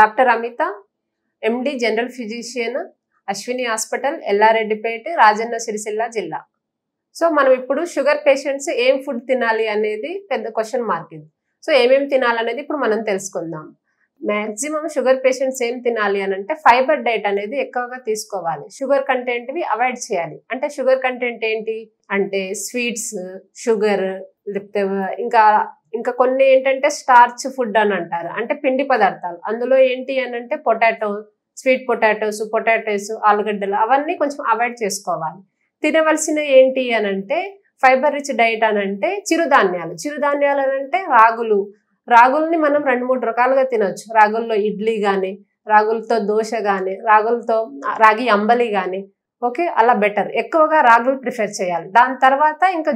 Doctor Amitha, MD general physician, Ashwini hospital, Yellareddypet, Rajanna Sircilla జిల్లా. So మనం ఇప్పుడు షుగర్ పేషెంట్స్ ఏం ఫుడ్ తినాలి అనేది పెద్ద క్వశ్చన్ మార్క్ ఇది. సో ఏమేమి తినాలనేది ఇప్పుడు మనం తెలుసుకుందాం. మ్యాక్సిమం షుగర్ పేషెంట్స్ ఏం తినాలి అని అంటే ఫైబర్ డైట్ అనేది ఎక్కువగా తీసుకోవాలి. షుగర్ కంటెంట్వి అవాయిడ్ చేయాలి. అంటే షుగర్ కంటెంట్ ఏంటి అంటే స్వీట్స్, షుగర్, లేకపోతే ఇంకా కొన్ని ఏంటంటే స్టార్చ్ ఫుడ్ అని అంటారు, అంటే పిండి పదార్థాలు. అందులో ఏంటి అని అంటే పొటాటో, స్వీట్ పొటాటోస్, ఆలుగడ్డలు అవన్నీ కొంచెం అవాయిడ్ చేసుకోవాలి. తినవలసిన ఏంటి అని అంటే ఫైబర్ రిచ్ డైట్ అని అంటే చిరుధాన్యాలు అని అంటే రాగుల్ని మనం 2-3 రకాలుగా తినొచ్చు. రాగుల్లో ఇడ్లీ కానీ, రాగులతో దోశ కానీ, రాగి అంబలి కానీ, ఓకే, అలా బెటర్. ఎక్కువగా రాగులు ప్రిఫర్ చేయాలి. దాని తర్వాత ఇంకా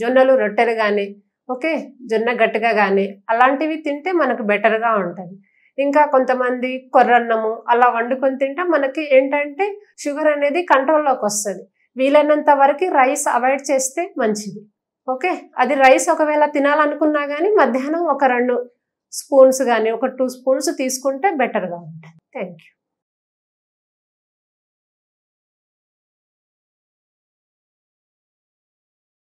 జొన్నలు రొట్టెలు కానీ, ఓకే, జొన్న గట్టిగా కానీ అలాంటివి తింటే మనకు బెటర్గా ఉంటుంది. ఇంకా కొంతమంది కొర్రన్నము అలా వండుకొని తింటే మనకి ఏంటంటే షుగర్ అనేది కంట్రోల్లోకి వస్తుంది. వీలైనంత వరకు రైస్ అవాయిడ్ చేస్తే మంచిది. ఓకే, అది రైస్ ఒకవేళ తినాలనుకున్నా కానీ మధ్యాహ్నం ఒక 2 స్పూన్స్ కానీ, ఒక 2 స్పూన్స్ తీసుకుంటే బెటర్గా ఉంటుంది. Thank you.